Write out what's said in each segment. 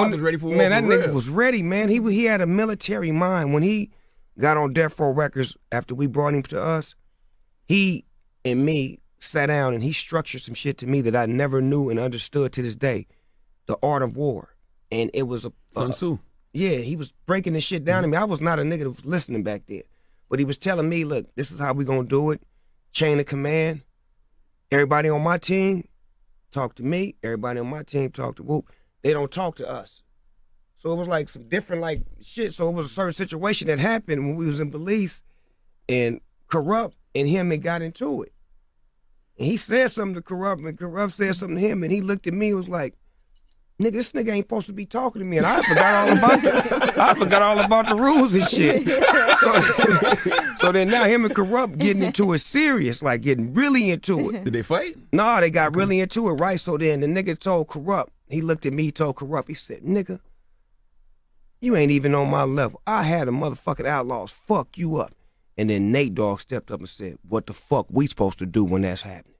I was ready for war. Man, that for nigga real. was ready, man. He had a military mind. When he got on Death Row Records after we brought him to us, he and me sat down and he structured some shit to me that I never knew and understood to this day. The art of war. And it was Sun Tzu. Yeah, he was breaking this shit down to me. I was not a nigga that was listening back then. But he was telling me, look, this is how we gonna do it. Chain of command. Everybody on my team talk to me. Everybody on my team talk to Whoop. They don't talk to us. So it was like some different like shit. So it was a certain situation that happened when we was in police and Corrupt and him and got into it. And he said something to Corrupt and Corrupt said something to him and he looked at me and was like, nigga, this nigga ain't supposed to be talking to me, and I forgot all about the rules and shit. So then now him and Corrupt getting into it serious, like getting really into it. Did they fight? No, they got really into it, right? So then the nigga told Corrupt, he looked at me, he told Corrupt, he said, nigga, you ain't even on my level. I had a motherfucking outlaws fuck you up. And then Nate Dogg stepped up and said, what the fuck we supposed to do when that's happening?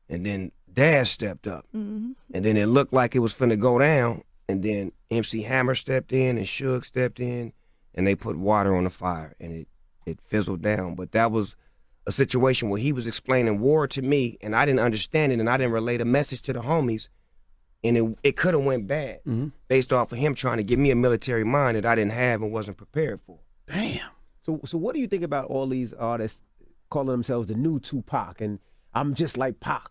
And then Dad stepped up. Mm-hmm. And then it looked like it was finna go down. And then MC Hammer stepped in and Suge stepped in and they put water on the fire and it fizzled down. But that was a situation where he was explaining war to me and I didn't understand it and I didn't relay the message to the homies. And it could have went bad based off of him trying to give me a military mind that I didn't have and wasn't prepared for. Damn. So what do you think about all these artists calling themselves the new Tupac and I'm just like Pac?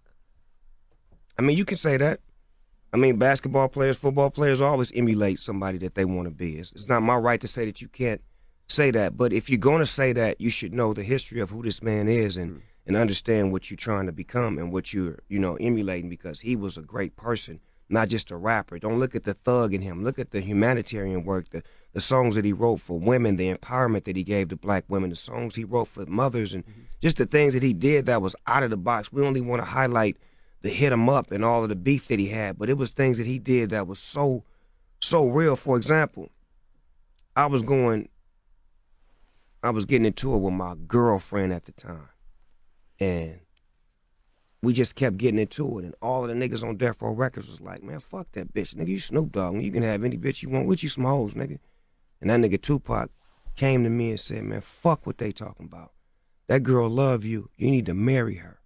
I mean, you can say that. I mean, basketball players, football players always emulate somebody that they want to be. It's not my right to say that you can't say that, but if you're going to say that, you should know the history of who this man is and understand what you're trying to become and what you're, emulating because he was a great person, not just a rapper. Don't look at the thug in him. Look at the humanitarian work, the songs that he wrote for women, the empowerment that he gave to black women, the songs he wrote for mothers, and just the things that he did that was out of the box. We only want to highlight the hit him up and all of the beef that he had, but it was things that he did that was so real. For example, I was getting into it with my girlfriend at the time, and we just kept getting into it, and all of the niggas on Death Row Records was like, man, fuck that bitch, nigga, you Snoop Dogg, you can have any bitch you want with you, some hoes, nigga. And that nigga Tupac came to me and said, man, fuck what they talking about. That girl love you, you need to marry her.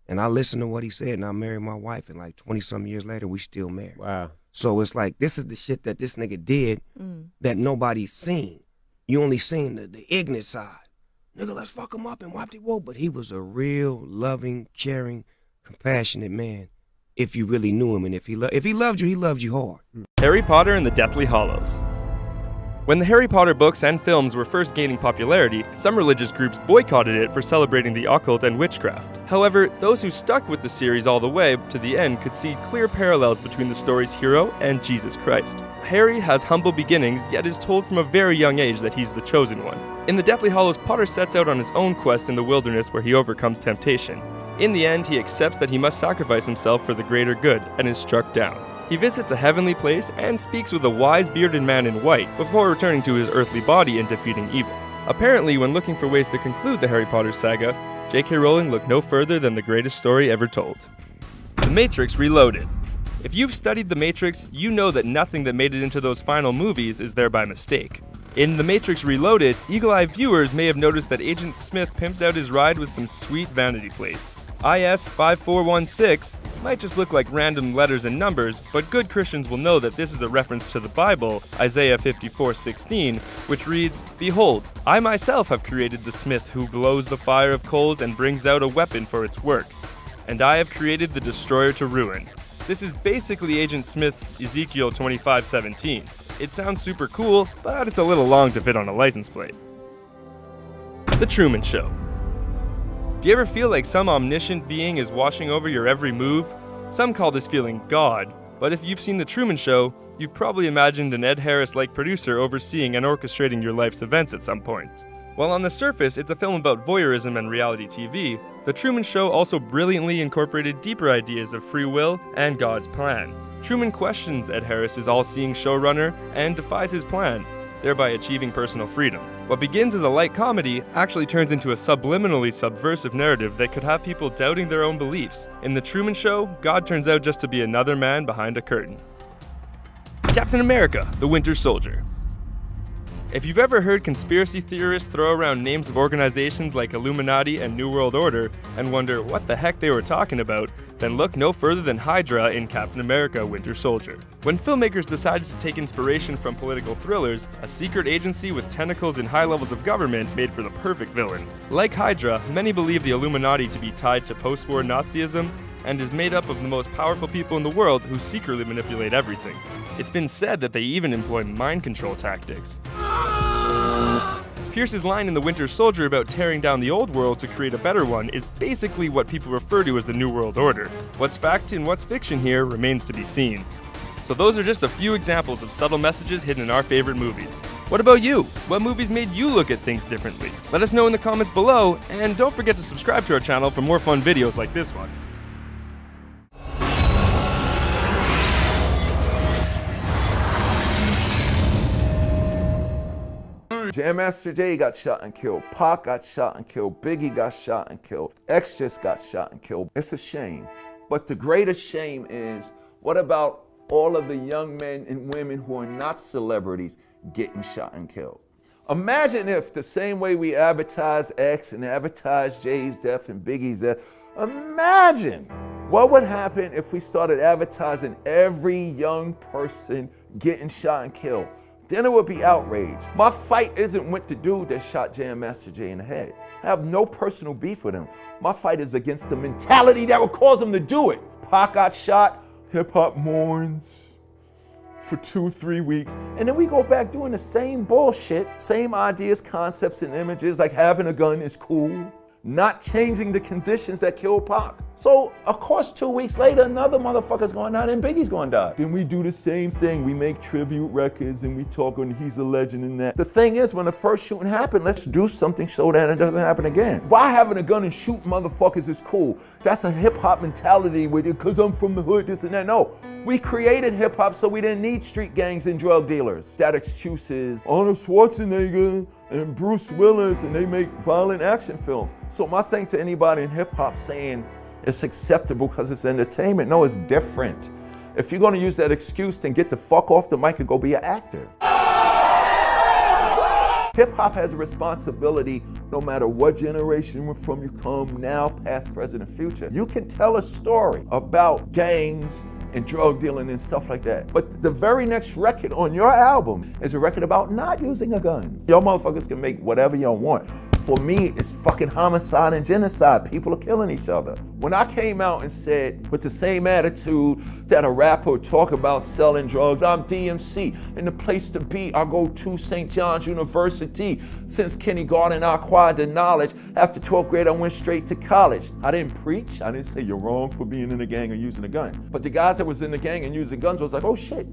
And I listened to what he said, and I married my wife, and like 20-some years later, we still married. Wow. So it's like, this is the shit that this nigga did that nobody's seen. You only seen the ignorant side. Nigga, let's fuck him up and wop the woke. But he was a real, loving, caring, compassionate man if you really knew him. And if he loved you, he loved you hard. Harry Potter and the Deathly Hallows. When the Harry Potter books and films were first gaining popularity, some religious groups boycotted it for celebrating the occult and witchcraft. However, those who stuck with the series all the way to the end could see clear parallels between the story's hero and Jesus Christ. Harry has humble beginnings, yet is told from a very young age that he's the chosen one. In the Deathly Hallows, Potter sets out on his own quest in the wilderness where he overcomes temptation. In the end, he accepts that he must sacrifice himself for the greater good and is struck down. He visits a heavenly place and speaks with a wise bearded man in white before returning to his earthly body and defeating evil. Apparently, when looking for ways to conclude the Harry Potter saga, J.K. Rowling looked no further than the greatest story ever told. The Matrix Reloaded. If you've studied The Matrix, you know that nothing that made it into those final movies is there by mistake. In The Matrix Reloaded, eagle-eyed viewers may have noticed that Agent Smith pimped out his ride with some sweet vanity plates. IS-5416 might just look like random letters and numbers, but good Christians will know that this is a reference to the Bible, Isaiah 54:16, which reads, "Behold, I myself have created the smith who blows the fire of coals and brings out a weapon for its work. And I have created the destroyer to ruin." This is basically Agent Smith's Ezekiel 25:17. It sounds super cool, but it's a little long to fit on a license plate. The Truman Show. Do you ever feel like some omniscient being is watching over your every move? Some call this feeling God, but if you've seen The Truman Show, you've probably imagined an Ed Harris-like producer overseeing and orchestrating your life's events at some point. While on the surface it's a film about voyeurism and reality TV, The Truman Show also brilliantly incorporated deeper ideas of free will and God's plan. Truman questions Ed Harris' all-seeing showrunner and defies his plan, thereby achieving personal freedom. What begins as a light comedy actually turns into a subliminally subversive narrative that could have people doubting their own beliefs. In The Truman Show, God turns out just to be another man behind a curtain. Captain America, the Winter Soldier. If you've ever heard conspiracy theorists throw around names of organizations like Illuminati and New World Order and wonder what the heck they were talking about, then look no further than Hydra in Captain America Winter Soldier. When filmmakers decided to take inspiration from political thrillers, a secret agency with tentacles in high levels of government made for the perfect villain. Like Hydra, many believe the Illuminati to be tied to post-war Nazism and is made up of the most powerful people in the world who secretly manipulate everything. It's been said that they even employ mind control tactics. Pierce's line in The Winter Soldier about tearing down the old world to create a better one is basically what people refer to as the New World Order. What's fact and what's fiction here remains to be seen. So those are just a few examples of subtle messages hidden in our favorite movies. What about you? What movies made you look at things differently? Let us know in the comments below, and don't forget to subscribe to our channel for more fun videos like this one. Jam Master Jay got shot and killed. Pac got shot and killed. Biggie got shot and killed. X just got shot and killed. It's a shame. But the greatest shame is, what about all of the young men and women who are not celebrities getting shot and killed? Imagine if the same way we advertise X and advertise Jay's death and Biggie's death, imagine what would happen if we started advertising every young person getting shot and killed. Then it would be outrage. My fight isn't with the dude that shot Jam Master Jay in the head. I have no personal beef with him. My fight is against the mentality that would cause him to do it. Pac got shot, hip hop mourns for 2-3 weeks, and then we go back doing the same bullshit, same ideas, concepts, and images, like having a gun is cool, not changing the conditions that killed Pac. So, of course, 2 weeks later, another motherfucker's going down and Biggie's going to die. Then we do the same thing. We make tribute records and we talk and he's a legend in that. The thing is, when the first shooting happened, let's do something so that it doesn't happen again. Why having a gun and shooting motherfuckers is cool? That's a hip hop mentality with it, because I'm from the hood, this and that. No, we created hip hop so we didn't need street gangs and drug dealers. That excuse is Arnold Schwarzenegger and Bruce Willis and they make violent action films. So my thing to anybody in hip hop saying it's acceptable because it's entertainment, no, it's different. If you're gonna use that excuse, then get the fuck off the mic and go be an actor. Hip hop has a responsibility no matter what generation we're from you come, now, past, present, and future. You can tell a story about gangs and drug dealing and stuff like that. But the very next record on your album is a record about not using a gun. Y'all motherfuckers can make whatever y'all want. For me, it's fucking homicide and genocide. People are killing each other. When I came out and said, with the same attitude that a rapper would talk about selling drugs, I'm DMC, and the place to be, I go to St. John's University. Since kindergarten, I acquired the knowledge. After 12th grade, I went straight to college. I didn't preach. I didn't say you're wrong for being in a gang or using a gun. But the guys that was in the gang and using guns was like, oh shit.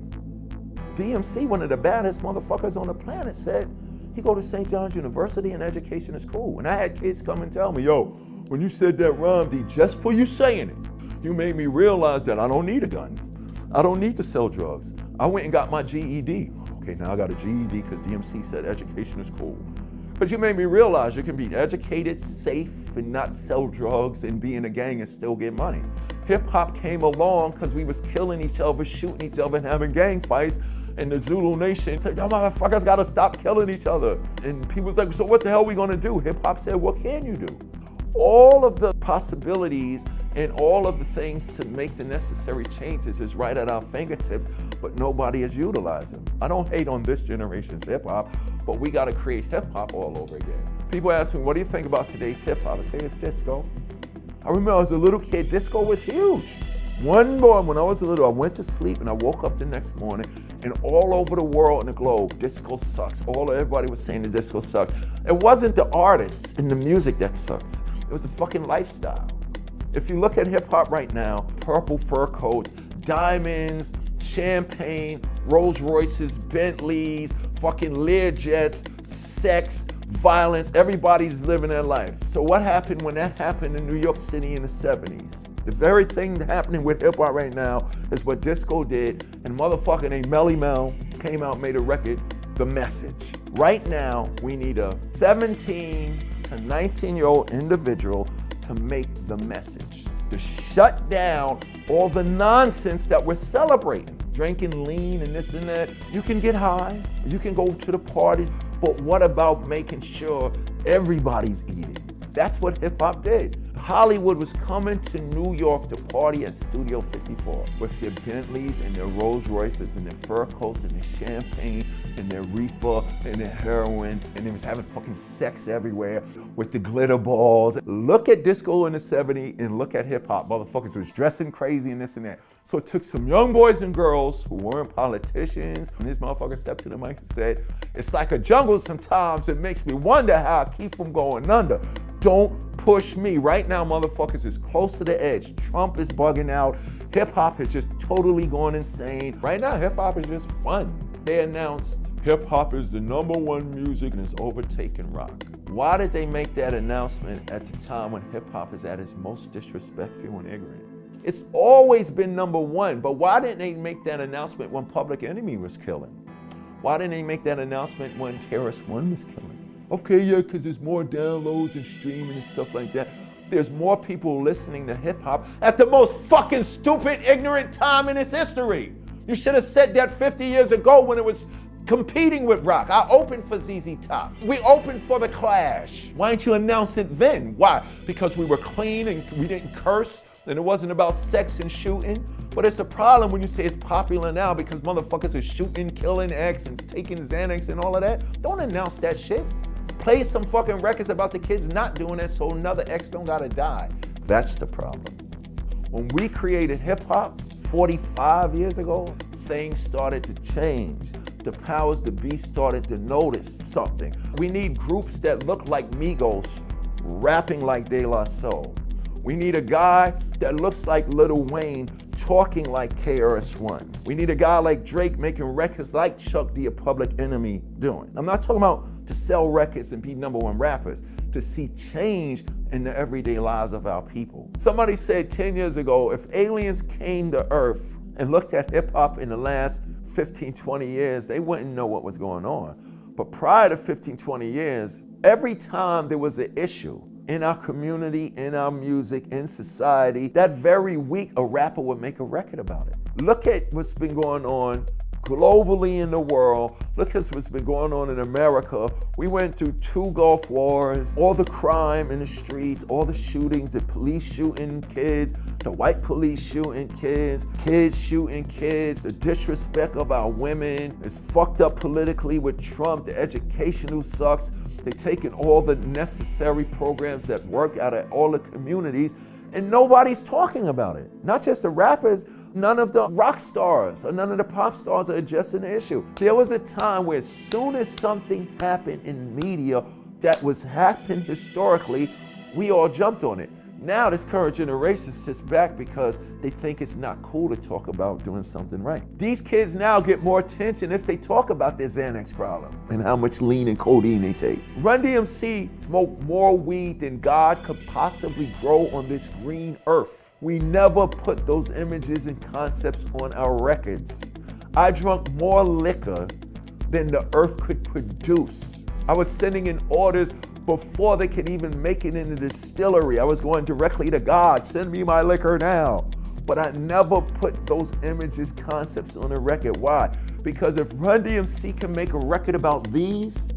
DMC, one of the baddest motherfuckers on the planet, said, he go to St. John's University and education is cool. And I had kids come and tell me, yo, when you said that rhyme, D, just for you saying it, you made me realize that I don't need a gun. I don't need to sell drugs. I went and got my GED. Okay, now I got a GED because DMC said education is cool. But you made me realize you can be educated, safe, and not sell drugs and be in a gang and still get money. Hip hop came along because we was killing each other, shooting each other, and having gang fights. And the Zulu Nation said, y'all motherfuckers gotta stop killing each other. And people was like, so what the hell are we gonna do? Hip hop said, what can you do? All of the possibilities and all of the things to make the necessary changes is right at our fingertips, but nobody is utilizing them. I don't hate on this generation's hip hop, but we gotta create hip hop all over again. People ask me, what do you think about today's hip hop? I say it's disco. I remember I was a little kid, disco was huge. One morning when I was little, I went to sleep and I woke up the next morning and all over the world and the globe, disco sucks. Everybody was saying the disco sucks. It wasn't the artists and the music that sucks. It was the fucking lifestyle. If you look at hip hop right now, purple fur coats, diamonds, champagne, Rolls Royces, Bentleys, fucking Learjets, sex, violence, everybody's living their life. So what happened when that happened in New York City in the 70s? The very thing happening with hip hop right now is what disco did, and motherfucker named Melly Mel came out and made a record, The Message. Right now, we need a 17 to 19-year-old individual to make The Message, to shut down all the nonsense that we're celebrating. drinking lean and this and that. You can get high, you can go to the party, but what about making sure everybody's eating? That's what hip hop did. Hollywood was coming to New York to party at Studio 54 with their Bentleys and their Rolls Royces and their fur coats and their champagne and their reefer and their heroin, and they was having fucking sex everywhere with the glitter balls. Look at disco in the 70s and look at hip hop. Motherfuckers was dressing crazy and this and that. So it took some young boys and girls who weren't politicians, and this motherfucker stepped to the mic and said, "It's like a jungle sometimes. It makes me wonder how I keep from going under. Don't push me." Right now, motherfuckers is close to the edge. Trump is bugging out. Hip hop has just totally gone insane. Right now, hip hop is just fun. They announced hip hop is the #1 music and it's overtaken rock. Why did they make that announcement at the time when hip hop is at its most disrespectful and ignorant? It's always been #1, but why didn't they make that announcement when Public Enemy was killing? Why didn't they make that announcement when KRS-One was killing? Okay, yeah, because there's more downloads and streaming and stuff like that. There's more people listening to hip hop at the most fucking stupid, ignorant time in its history. You should have said that 50 years ago when it was competing with rock. I opened for ZZ Top. We opened for The Clash. Why didn't you announce it then? Why? Because we were clean and we didn't curse and it wasn't about sex and shooting? But it's a problem when you say it's popular now because motherfuckers are shooting, killing X and taking Xanax and all of that. Don't announce that shit. Play some fucking records about the kids not doing it so another X don't gotta die. That's the problem. When we created hip hop 45 years ago, things started to change. The powers that be started to notice something. We need groups that look like Migos rapping like De La Soul. We need a guy that looks like Lil Wayne talking like KRS-One. We need a guy like Drake making records like Chuck D, a Public Enemy doing. I'm not talking about to sell records and be #1 rappers, to see change in the everyday lives of our people. Somebody said 10 years ago, if aliens came to Earth and looked at hip hop in the last 15, 20 years, they wouldn't know what was going on. But prior to 15, 20 years, every time there was an issue in our community, in our music, in society, that very week a rapper would make a record about it. Look at what's been going on globally in the world. Look at what's been going on in America. We went through 2 Gulf Wars, all the crime in the streets, all the shootings, the police shooting kids, the white police shooting kids, kids shooting kids, the disrespect of our women. It's fucked up politically with Trump, the education who sucks. They're taking all the necessary programs that work out of all the communities and nobody's talking about it. Not just the rappers, none of the rock stars or none of the pop stars are addressing the issue. There was a time where as soon as something happened in media that was happening historically, we all jumped on it. Now this current generation sits back because they think it's not cool to talk about doing something right. These kids now get more attention if they talk about their Xanax problem and how much lean and codeine they take. Run DMC smoked more weed than God could possibly grow on this green earth. We never put those images and concepts on our records. I drank more liquor than the earth could produce. I was sending in orders before they could even make it in the distillery. I was going directly to God, send me my liquor now. But I never put those images, concepts on a record. Why? Because if Run DMC can make a record about these,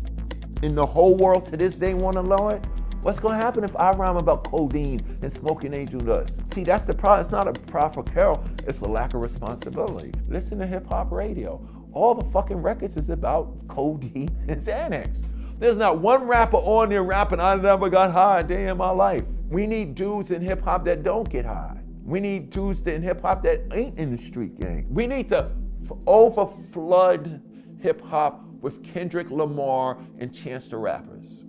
and the whole world to this day want to know it, what's going to happen if I rhyme about codeine and smoking angel dust? See, that's the problem. It's not a proper carol, it's a lack of responsibility. Listen to hip hop radio. All the fucking records is about codeine and Xanax. There's not one rapper on there rapping, I never got high a day in my life. We need dudes in hip hop that don't get high. We need dudes in hip hop that ain't in the street gang. We need to overflood hip hop with Kendrick Lamar and Chance the Rappers.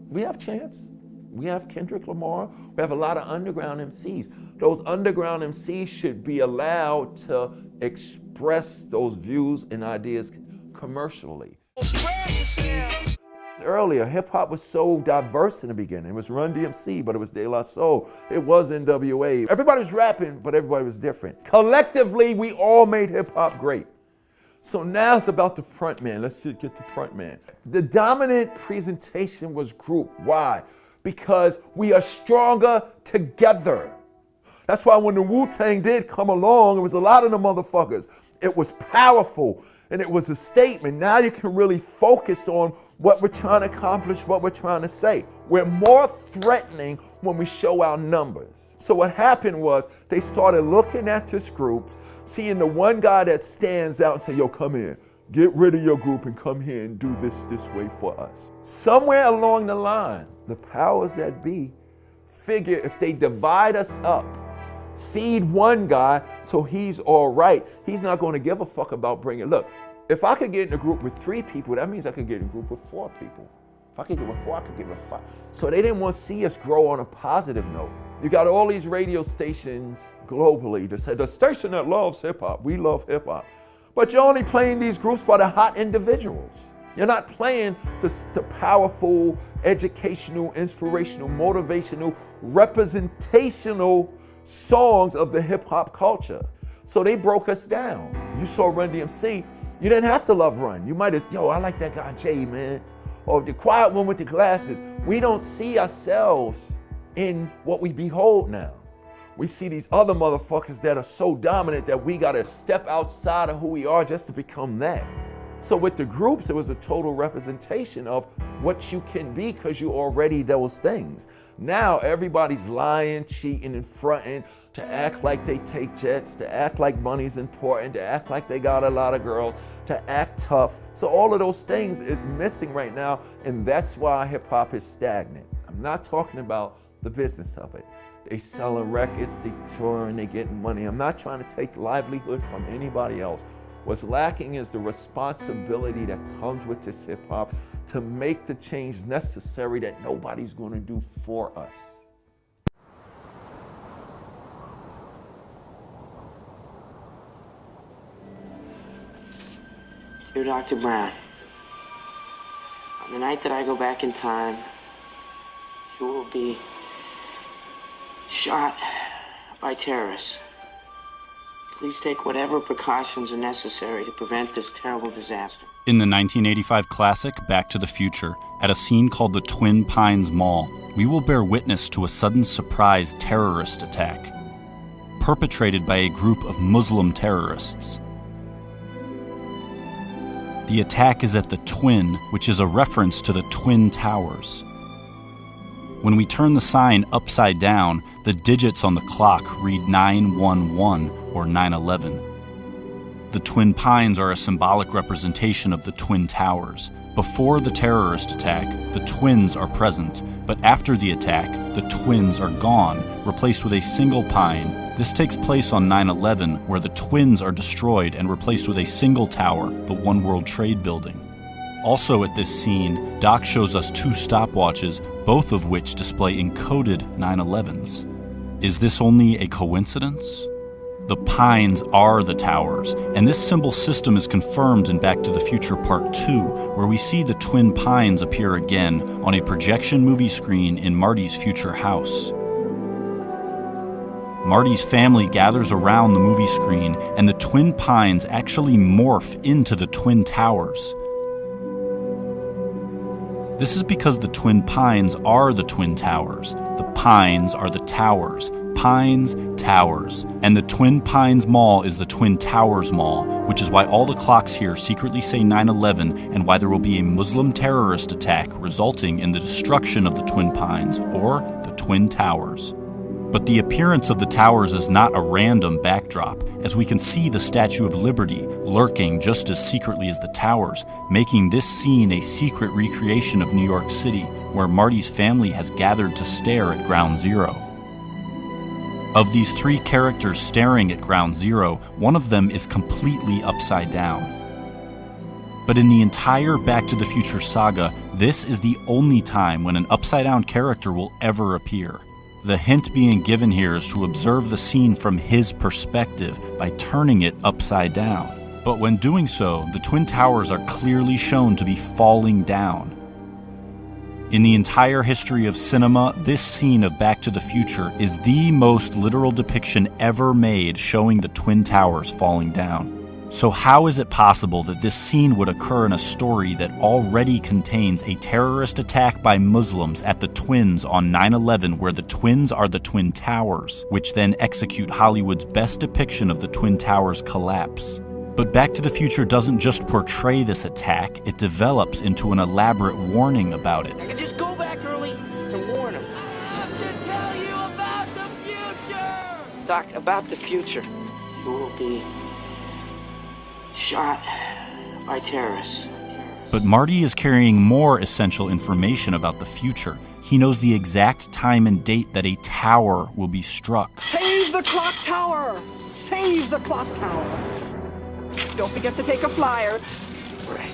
We have Chance. We have Kendrick Lamar. We have a lot of underground MCs. Those underground MCs should be allowed to express those views and ideas commercially. Earlier, hip hop was so diverse in the beginning. It was Run DMC, but it was De La Soul. It was NWA. Everybody was rapping, but everybody was different. Collectively, we all made hip hop great. So now it's about the front man. Let's just get the front man. The dominant presentation was group. Why? Because we are stronger together. That's why when the Wu-Tang did come along, it was a lot of the motherfuckers. It was powerful and it was a statement. Now you can really focus on what we're trying to accomplish, what we're trying to say. We're more threatening when we show our numbers. So what happened was they started looking at this group, seeing the one guy that stands out and say, yo, come here, get rid of your group and come here and do this way for us. Somewhere along the line, the powers that be figure if they divide us up, feed one guy so he's all right, he's not going to give a fuck about bringing. Look, if I could get in a group with 3 people, that means I could get in a group with 4 people. If I could get with 4, I could get with 5. So they didn't want to see us grow on a positive note. You got all these radio stations globally that say the station that loves hip hop, we love hip hop. But you're only playing these groups for the hot individuals. You're not playing the powerful, educational, inspirational, motivational, representational songs of the hip hop culture. So they broke us down. You saw Run DMC, you didn't have to love Run. You might have, yo, I like that guy Jay, man. Or the quiet one with the glasses. We don't see ourselves in what we behold now. We see these other motherfuckers that are so dominant that we gotta step outside of who we are just to become that. So with the groups, it was a total representation of what you can be because you're already those things. Now everybody's lying, cheating, and fronting to act like they take jets, to act like money's important, to act like they got a lot of girls, to act tough. So all of those things is missing right now, and that's why hip hop is stagnant. I'm not talking about the business of it. They selling records, they touring, they getting money. I'm not trying to take livelihood from anybody else. What's lacking is the responsibility that comes with this hip hop to make the change necessary that nobody's going to do for us. Dear Dr. Brown, on the night that I go back in time, you will be shot by terrorists. Please take whatever precautions are necessary to prevent this terrible disaster. In the 1985 classic Back to the Future, at a scene called the Twin Pines Mall, we will bear witness to a sudden surprise terrorist attack, perpetrated by a group of Muslim terrorists. The attack is at the Twin, which is a reference to the Twin Towers. When we turn the sign upside down, the digits on the clock read 911 or 9/11. The Twin Pines are a symbolic representation of the Twin Towers. Before the terrorist attack, the twins are present, but after the attack, the twins are gone, replaced with a single pine. This takes place on 9/11, where the twins are destroyed and replaced with a single tower, the One World Trade Building. Also at this scene, Doc shows us 2 stopwatches, both of which display encoded 9/11s. Is this only a coincidence? The pines are the towers, and this symbol system is confirmed in Back to the Future Part 2, where we see the twin pines appear again on a projection movie screen in Marty's future house. Marty's family gathers around the movie screen, and the twin pines actually morph into the twin towers. This is because the Twin Pines are the Twin Towers. The pines are the towers. Pines, towers. And the Twin Pines Mall is the Twin Towers Mall, which is why all the clocks here secretly say 9/11 and why there will be a Muslim terrorist attack resulting in the destruction of the Twin Pines, or the Twin Towers. But the appearance of the towers is not a random backdrop, as we can see the Statue of Liberty lurking just as secretly as the towers, making this scene a secret recreation of New York City, where Marty's family has gathered to stare at Ground Zero. Of these 3 characters staring at Ground Zero, one of them is completely upside down. But in the entire Back to the Future saga, this is the only time when an upside-down character will ever appear. The hint being given here is to observe the scene from his perspective by turning it upside down. But when doing so, the Twin Towers are clearly shown to be falling down. In the entire history of cinema, this scene of Back to the Future is the most literal depiction ever made showing the Twin Towers falling down. So how is it possible that this scene would occur in a story that already contains a terrorist attack by Muslims at the Twins on 9/11, where the twins are the Twin Towers, which then execute Hollywood's best depiction of the Twin Towers' collapse? But Back to the Future doesn't just portray this attack, it develops into an elaborate warning about it. I can just go back early and warn him. I have to tell you about the future! Doc, about the future. You will be shot by terrorists. But Marty is carrying more essential information about the future. He knows the exact time and date that a tower will be struck. Save the clock tower! Save the clock tower! Don't forget to take a flyer.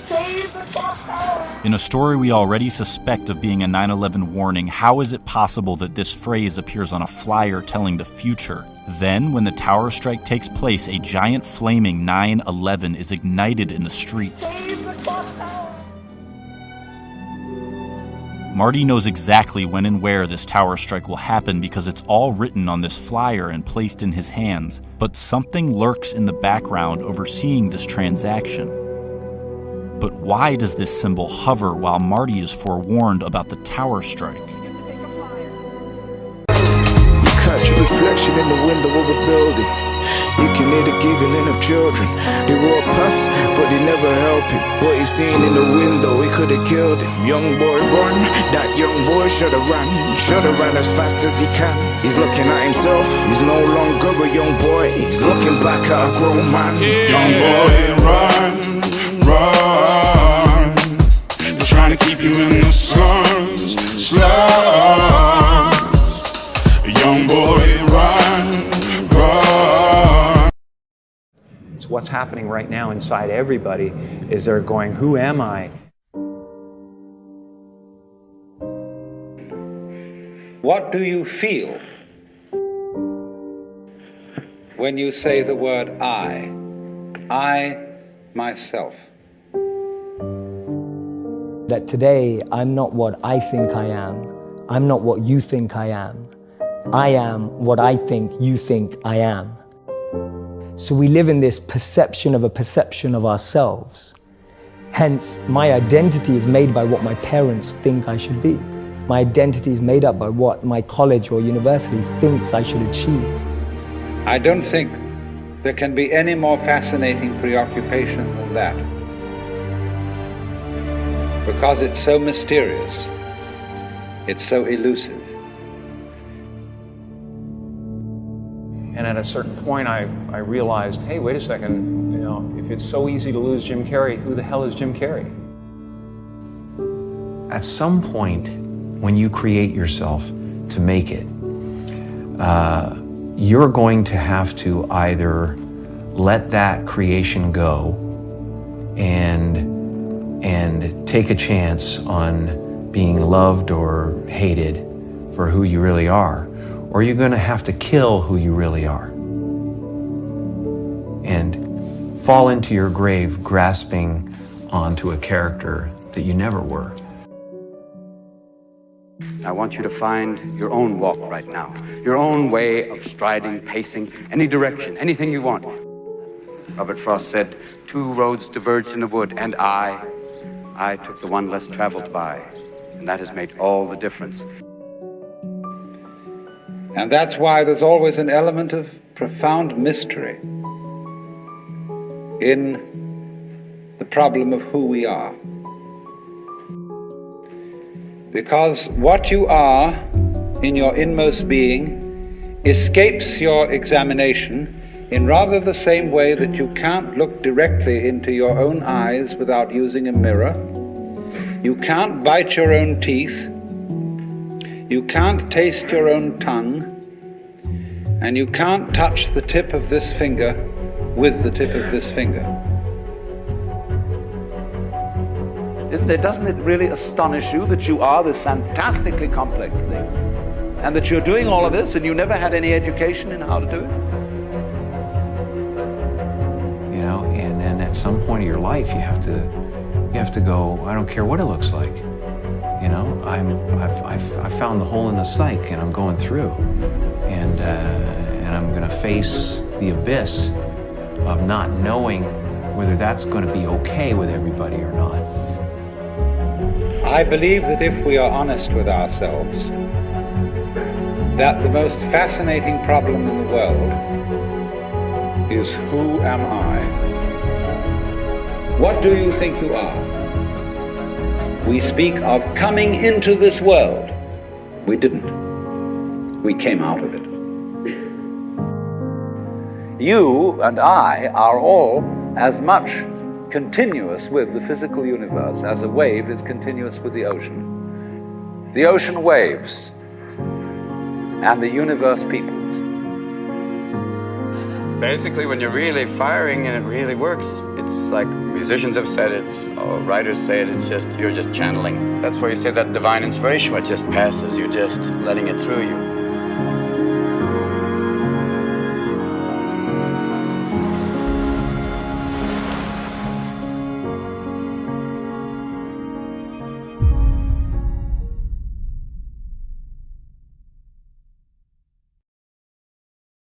Save the clock tower! In a story we already suspect of being a 9/11 warning, how is it possible that this phrase appears on a flyer telling the future? Then, when the tower strike takes place, a giant flaming 9/11 is ignited in the street. Save the clock tower! Marty knows exactly when and where this tower strike will happen because it's all written on this flyer and placed in his hands. But something lurks in the background overseeing this transaction. But why does this symbol hover while Marty is forewarned about the tower strike? You catch your reflection in the window of a building. You can hear the giggling of children. They walk past, but they never help him. What he's seen in the window, he could have killed him. Young boy run, that young boy should have ran as fast as he can. He's looking at himself, he's no longer a young boy. He's looking back at a grown man. Young boy, run. They're trying to keep you in the slums. Young boy, run. What's happening right now inside everybody is they're going, who am I? What do you feel when you say the word I myself? That today I'm not what I think I am. I'm not what you think I am. I am what I think you think I am. So we live in this perception of a perception of ourselves. Hence, my identity is made by what my parents think I should be. My identity is made up by what my college or university thinks I should achieve. I don't think there can be any more fascinating preoccupation than that. Because it's so mysterious. It's so elusive. And at a certain point, I realized, hey, wait a second, you know, if it's so easy to lose Jim Carrey, who the hell is Jim Carrey? At some point, when you create yourself to make it, you're going to have to either let that creation go and take a chance on being loved or hated for who you really are, or you're going to have to kill who you really are and fall into your grave grasping onto a character that you never were. I want you to find your own walk right now, your own way of striding, pacing, any direction, anything you want. Robert Frost said, 2 roads diverged in a wood, and I took the one less traveled by, and that has made all the difference. And that's why there's always an element of profound mystery in the problem of who we are. Because what you are in your inmost being escapes your examination in rather the same way that you can't look directly into your own eyes without using a mirror. You can't bite your own teeth. You can't taste your own tongue, and you can't touch the tip of this finger with the tip of this finger. Doesn't it really astonish you that you are this fantastically complex thing, and that you're doing all of this and you never had any education in how to do it? You know, and then at some point of your life, you have to go, I don't care what it looks like. You know, I've found the hole in the psyche, and I'm going through, and I'm going to face the abyss of not knowing whether that's going to be okay with everybody or not. I believe that if we are honest with ourselves, that the most fascinating problem in the world is who am I? What do you think you are? We speak of coming into this world. We didn't. We came out of it. You and I are all as much continuous with the physical universe as a wave is continuous with the ocean. The ocean waves and the universe peoples. Basically, when you're really firing and it really works, it's like musicians have said it, or writers say it, it's just, you're just channeling. That's why you say that divine inspiration, what just passes, you're just letting it through you.